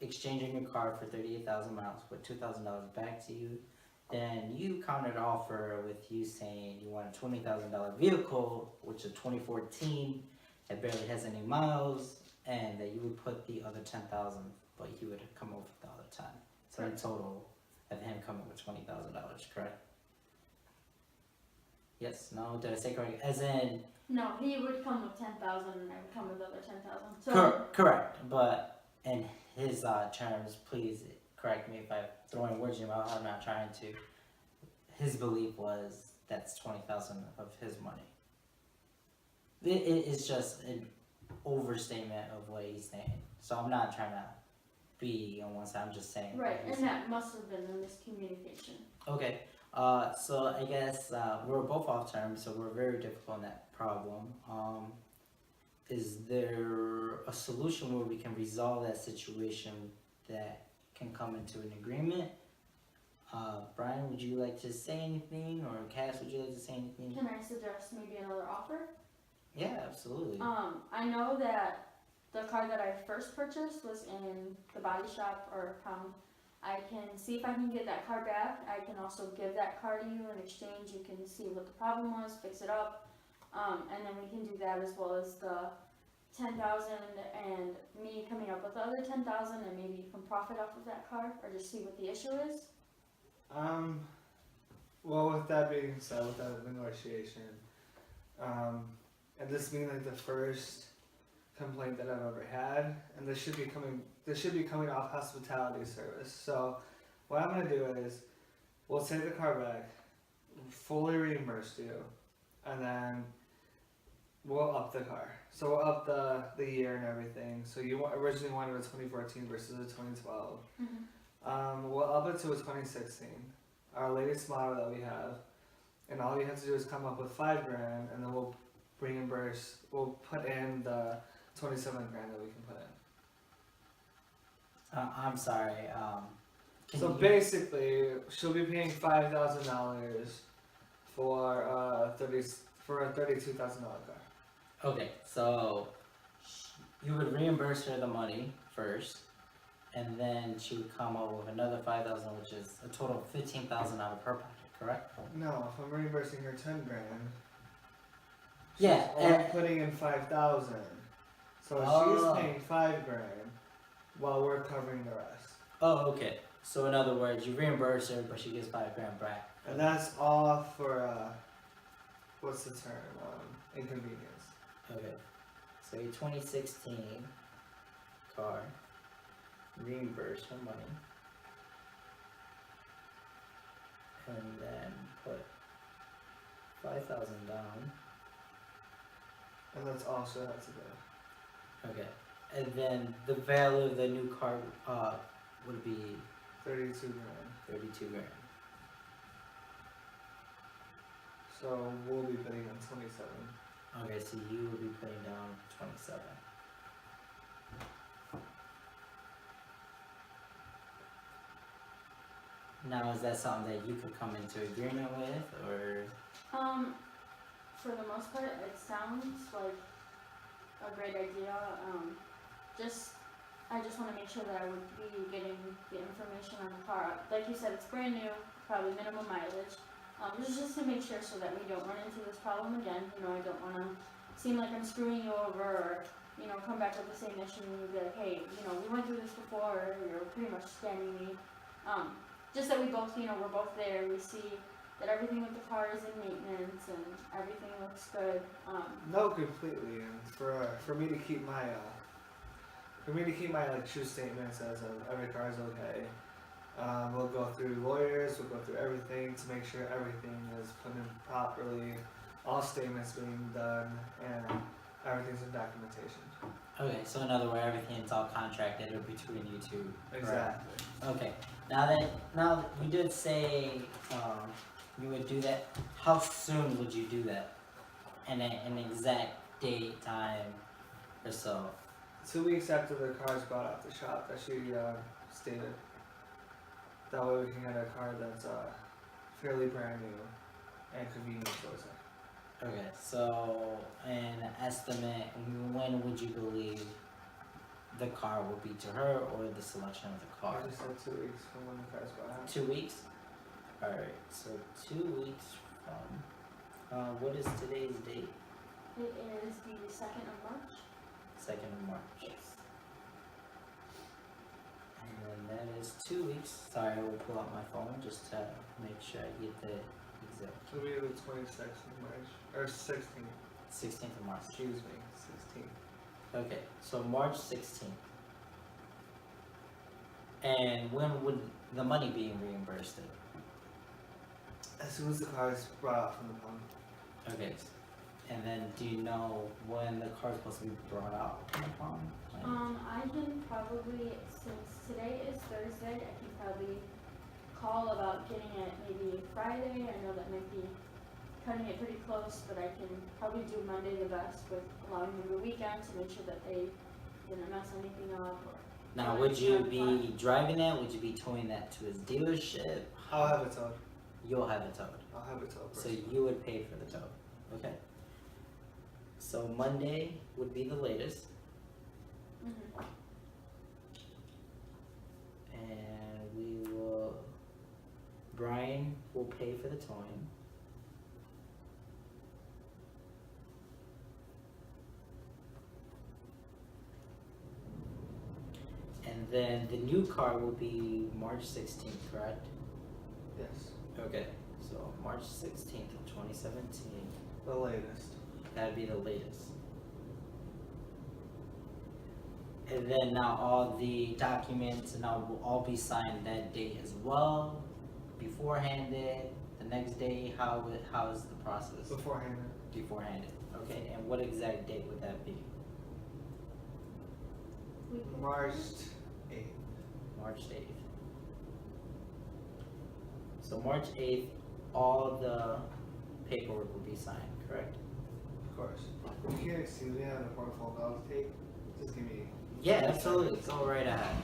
exchanging your car for 38,000 miles with $2,000 back to you. Then you countered offer with you saying you want a $20,000 vehicle, which is 2014, that barely has any miles, and that you would put the other 10,000, but he would come over with the other 10. So in total, of him coming with $20,000, correct? Yes, no, did I say correct? As in, No, he would come with 10,000 and I would come with the other 10,000. So correct, but in his terms, please correct me if I'm throwing words in your mouth. I'm not trying to. His belief was that's 20,000 of his money. It's just an overstatement of what he's saying. So I'm not trying to be on one side. I'm just saying. right, what he's and that must have been a miscommunication. Okay, so I guess we're both off terms, so we're very difficult on that problem. Is there a solution where we can resolve that situation that can come into an agreement? Brian, would you like to say anything, or Cass, would you like to say anything? Can I suggest maybe another offer? Yeah, absolutely. I know that the car that I first purchased was in the body shop or pound. I can see if I can get that car back. I can also give that car to you in exchange. You can see what the problem was, fix it up, and then we can do that as well as the 10,000 and me coming up with the other 10,000, and maybe you can profit off of that car or just see what the issue is. Well, with that being said, with that negotiation, and this being like the first complaint that I've ever had, and this should be coming off hospitality service. So what I'm gonna do is, we'll take the car back, fully reimburse you, and then we'll up the car. So we'll up the year and everything. So you originally wanted a 2014 versus a 2012. We'll up it to a 2016, our latest model that we have, and all you have to do is come up with $5,000, and then we'll put in the 27 grand that we can put in. I'm sorry. So basically, she'll be paying $5,000 for a $32,000 car. Okay, so you would reimburse her the money first, and then she would come up with another 5,000, which is a total of 15,000 out of her pocket, correct? No, if I'm reimbursing her $10,000, Yeah, she's only putting in $5,000. So she's paying $5,000 while we're covering the rest. Oh, okay. So in other words, you reimburse her, but she gets $5,000 back. And that's all for what's the term? Inconvenience. Okay. So your 2016 car, reimburse her money, and then put 5,000 down. And that's all she has to do. Okay. And then the value of the new car would be $32,000. 32,000. So we'll be putting in 27. Okay, so you will be putting down 27. Now, is that something that you could come into agreement with, or? For the most part, it sounds like a great idea. I just want to make sure that I would be getting the information on the car. Like you said, it's brand new, probably minimum mileage. Just to make sure so that we don't run into this problem again. You know, I don't want to seem like I'm screwing you over, or come back with the same issue and you'd be like, hey, we went through this before, or you're pretty much scamming me. Just that we both, we're both there. We see that everything with the car is in maintenance and everything looks good. No, completely. And for me to keep my like true statements as of every car is okay. We'll go through lawyers. We'll go through everything to make sure everything is put in properly. All statements being done and everything's in documentation. Okay, so in other words, everything's all contracted between you two. Exactly. Okay. Now that we did say you would do that, how soon would you do that? an exact date, time, or so. 2 weeks after the car is brought out the shop, that she stated. That way we can get a car that's fairly brand new and convenient for us. Okay, so an estimate, when would you believe the car will be to her or the selection of the car? I just said 2 weeks from when the car's brought out. 2 weeks? Alright, so 2 weeks from, what is today's date? It is the 2nd of March. 2nd of March. Yes. And then that is 2 weeks. Sorry, I will pull out my phone just to make sure I get the exact. It'll be the 26th of March. Or 16th. 16th of March. Excuse me. 16th. Okay, so March 16th. And when would the money be reimbursed? As soon as the car is brought out from the pawn. Okay, and then do you know when the car is supposed to be brought out from the pawn? Like, I can probably, since today is Thursday, I can probably call about getting it maybe Friday. I know that might be cutting it pretty close, but I can probably do Monday the best with allowing them the weekend to make sure that they didn't mess anything up. Or now, would you be driving that? Would you be towing that to his dealership? I'll have it towed. You'll have it towed. I'll have it towed. So you would pay for the tow. Okay. So Monday would be the latest, Mhm. and we will. Brian will pay for the towing. And then the new car will be March 16th, correct? Yes. Okay, so March 16th of 2017, The latest. that'd be the latest. And then now all the documents and all will all be signed that date as well, beforehand, the next day, how is the process? Beforehand. Beforehand, okay, and what exact date would that be? March 8th. March 8th. So March 8th, all the paperwork will be signed, correct? Of course. You can't excuse me having a phone call to take. Just give me. Yeah, absolutely, go right ahead.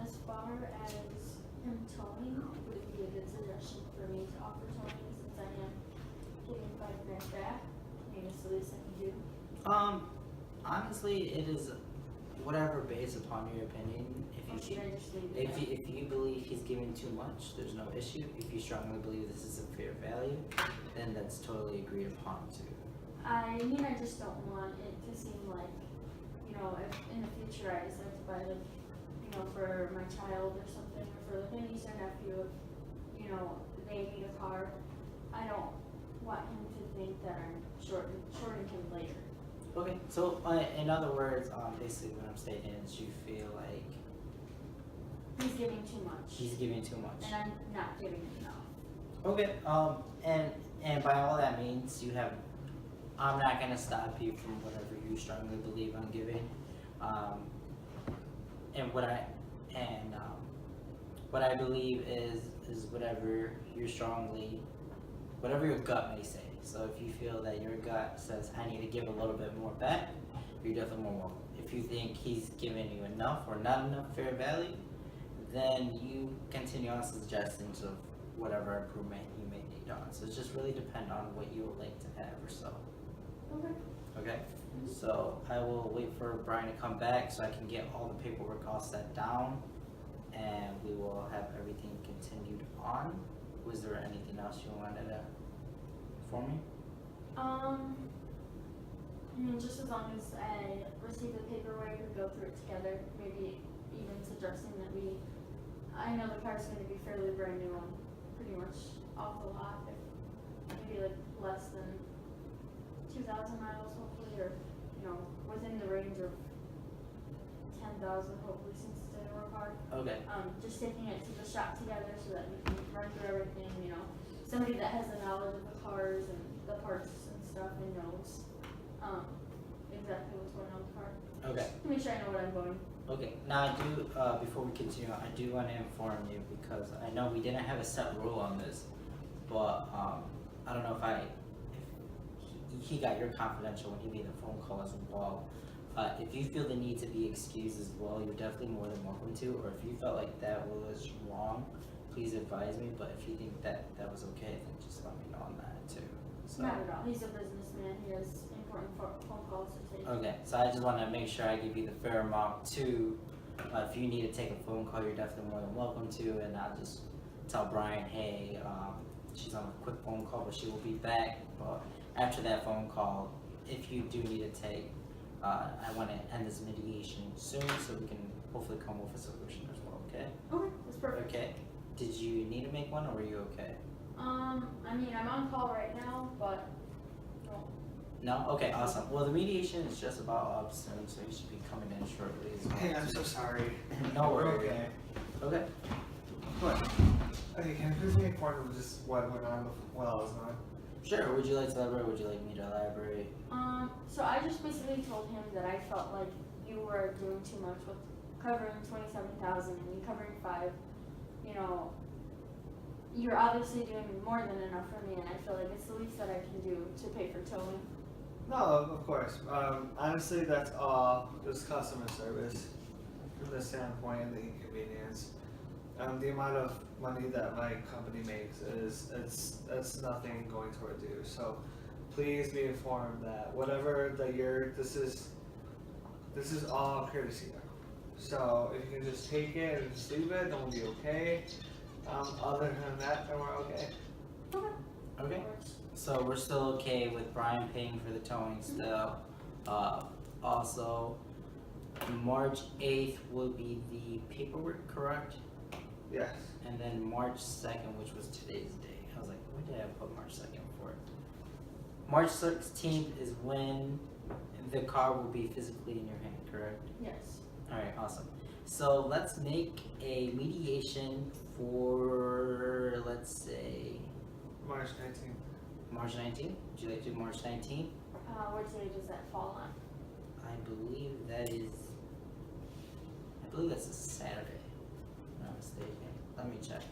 As far as him towing, would it be a good suggestion for me to offer towing since I am getting $5,000 back? Maybe it's the least I can do. Honestly, it is whatever based upon your opinion. Or should I just leave it? If you believe he's giving too much, there's no issue. If you strongly believe this is a fair value, then that's totally agreed upon too. I mean, I just don't want it to seem like, you know, if in the future I decide to buy like, you know, for my child or something, or for like a niece or nephew, you know, they need a car. I don't want him to think that I'm shorting him later. Okay, so in other words, basically what I'm stating is you feel like He's giving too much, he's giving too much. and I'm not giving him enough. Okay, and by all that means, I'm not gonna stop you from whatever you strongly believe on giving. And what I believe is whatever your gut may say. So if you feel that your gut says, I need to give a little bit more back, you're definitely more welcome. If you think he's giving you enough or not enough fair value, then you continue on suggestions of whatever improvement you may need on. So it's just really depend on what you would like to have or so. Okay. Okay? So I will wait for Brian to come back so I can get all the paperwork all set down and we will have everything continued on. Was there anything else you wanted to for me? I mean, just as long as I receive the paperwork and go through it together, maybe even suggesting that I know the car's gonna be fairly brand new and pretty much off the lot, if maybe like less than 2,000 miles hopefully, or, you know, within the range of 10,000 hopefully since it's a newer car. Okay. Just taking it to the shop together so that we can run through everything, you know, somebody that has the knowledge of the cars and the parts and stuff and knows, exactly what's going on with the car. Okay. To make sure I know what I'm going Okay, now I do, before we continue, I do wanna inform you, because I know we didn't have a set rule on this, but, I don't know if he got your confidential when he made the phone call as well. If you feel the need to be excused as well, you're definitely more than welcome to, or if you felt like that was wrong, please advise me, but if you think that was okay, then just let me know on that too, so. Not at all. He's a businessman. He has important phone calls to take. Okay, so I just wanna make sure I give you the fair amount too. If you need to take a phone call, you're definitely more than welcome to, and I'll just tell Brian, hey, she's on a quick phone call, but she will be back. But after that phone call, if you do need to take, I wanna end this mediation soon, so we can hopefully come with a solution as well, okay? Okay, that's perfect. Okay, did you need to make one, or were you okay? I mean, I'm on call right now, but No? Okay, awesome. Well, the mediation is just about up soon, so you should be coming in shortly as well. Hey, I'm so sorry. No We're worries. okay. Okay. What? Okay, can you please be informed of just what went on while I was gone? Sure, would you like to elaborate, would you like me to elaborate? so I just basically told him that I felt like you were doing too much with covering 27,000 and you covering 5. You know, you're obviously doing more than enough for me, and I feel like it's the least that I can do to pay for towing. No, of course. Honestly, that's all just customer service from the standpoint of the inconvenience. The amount of money that my company makes it's nothing going toward you. So please be informed that whatever that this is all courtesy. So if you can just take it and just leave it, then we'll be okay. Other than that, then we're okay. Okay, so we're still okay with Brian paying for the towing still. Also, March 8th will be the paperwork, correct? Yes. And then March 2nd, which was today's date. I was like, what did I put March 2nd for? March 16th is when the car will be physically in your hand, correct? Yes. Alright, awesome. So let's make a mediation for, let's say, March 19th. March 19th? Would you like to do March 19th? What day does that fall on? I believe that's a Saturday, if I'm not mistaken. Let me check.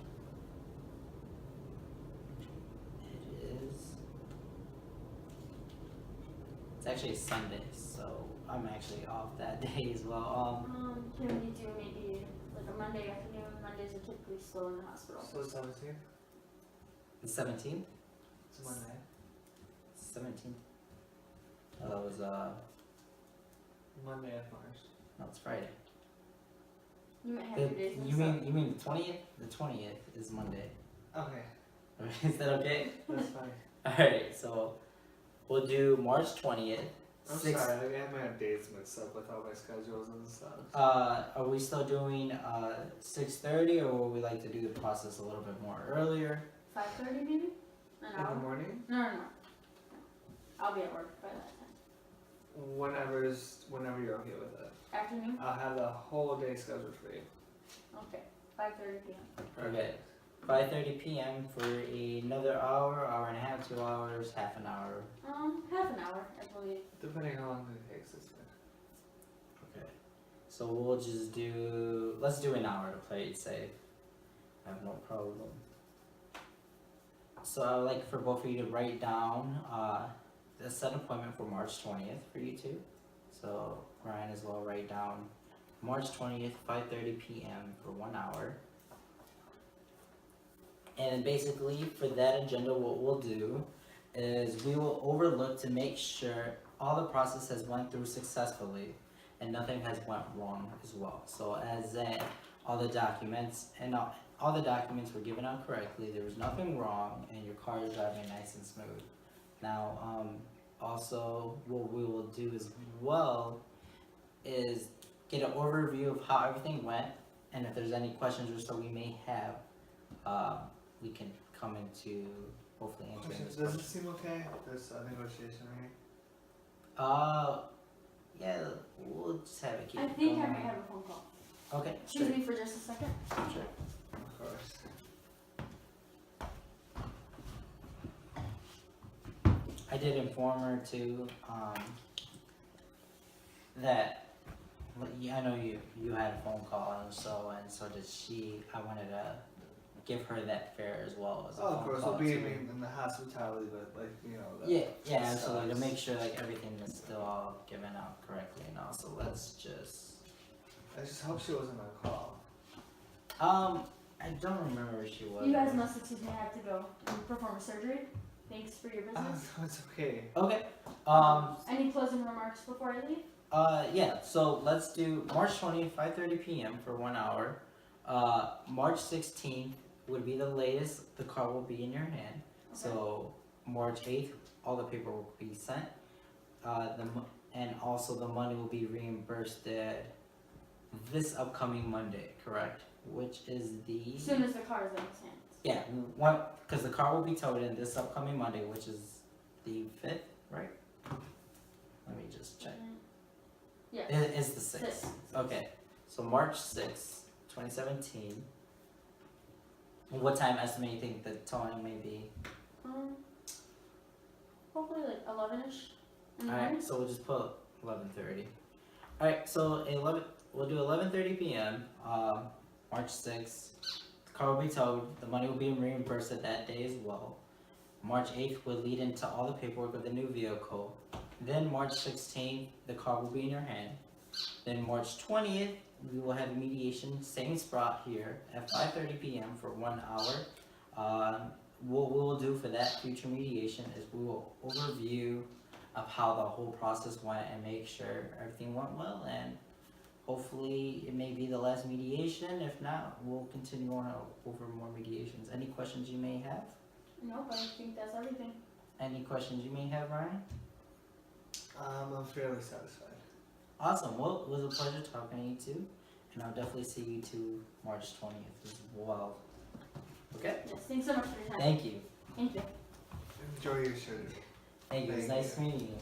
It's actually a Sunday, so I'm actually off that day as well. Can we do maybe like a Monday afternoon? Mondays are typically slow in the hospital. So 17th? The 17th? It's Monday. 17th? Oh, that was, Monday of March. no, it's Friday. You might have your days You mixed up. mean the 20th? The 20th is Monday. Okay, Is that okay? that's fine. Alright, so we'll do March 20th. I'm Six- sorry, I have my dates mixed up with all my schedules and stuff. Are we still doing 6:30, or would we like to do the process a little bit more earlier? 5:30 maybe? An In the hour? morning? No. I'll be at work by that time. Whenever you're okay with it. Afternoon? I'll have the whole day scheduled for you. Okay. 5:30 p.m. Okay. 5:30 p.m. for another hour and a half, 2 hours, half an hour. Half an hour, I believe. Depending how long it takes, it's fine. Okay. So we'll just let's do an hour to play it safe. I have no problem. So I would like for both of you to write down a set appointment for March 20th for you two. So Ryan as well, write down March 20th, 5:30 p.m. for 1 hour. And basically for that agenda, what we'll do is we will overlook to make sure all the process has went through successfully and nothing has went wrong as well. So as that all the documents were given out correctly, there was nothing wrong, and your car is driving nice and smooth. Now, also what we will do as well is get an overview of how everything went, and if there's any questions or so we may have, we can come into hopefully answering those Does it questions. seem okay? This negotiation right? Yeah, we'll just have it keep I it think I going. might have a phone call. Okay, Excuse sure, me for just a second. sure. Of course. I did inform her too, that I know you had a phone call and so did she. I wanted to give her that fare as well as a Oh, phone of course, call we'll be too. in the hospitality, but like, you know, that. Yeah, that absolutely. To sucks. make sure like everything is still all given out correctly and all. So let's just. I just hope she wasn't on call. I don't remember where she was. You guys must excuse me, I have to go and perform a surgery. Thanks for your Oh, business. no, it's okay. Okay. Any closing remarks before I leave? Yeah. So let's do March 20th, 5:30 p.m. for 1 hour. March 16th would be the latest. The car will be in your hand. Okay. So March 8th, all the paperwork will be sent. And also the money will be reimbursed this upcoming Monday, correct? Which is the As soon as the car is in his hands. yeah, because the car will be towed in this upcoming Monday, which is the 5th, right? Let me just check. Yeah. It's the 6th. Six. Okay, so March 6th, 2017. What time estimate you think the towing may be? Hopefully like 11ish in the morning. Alright, so we'll just put 11:30. Alright, so we'll do 11:30 p.m. March 6th. The car will be towed. The money will be reimbursed at that day as well. March 8th will lead into all the paperwork of the new vehicle. Then March 16th, the car will be in your hand. Then March 20th, we will have mediation, same spot here at 5:30 p.m. for 1 hour. What we will do for that future mediation is we will overview of how the whole process went and make sure everything went well, and hopefully it may be the last mediation. If not, we'll continue on over more mediations. Any questions you may have? Nope, I think that's everything. Any questions you may have, Ryan? I'm fairly satisfied. Awesome. Well, it was a pleasure talking to you too, and I'll definitely see you too March 20th as well. Okay? Yes, thanks so much for your time. Thank you. Thank you. Enjoy your surgery. Thank you. It was Thank nice you. meeting you.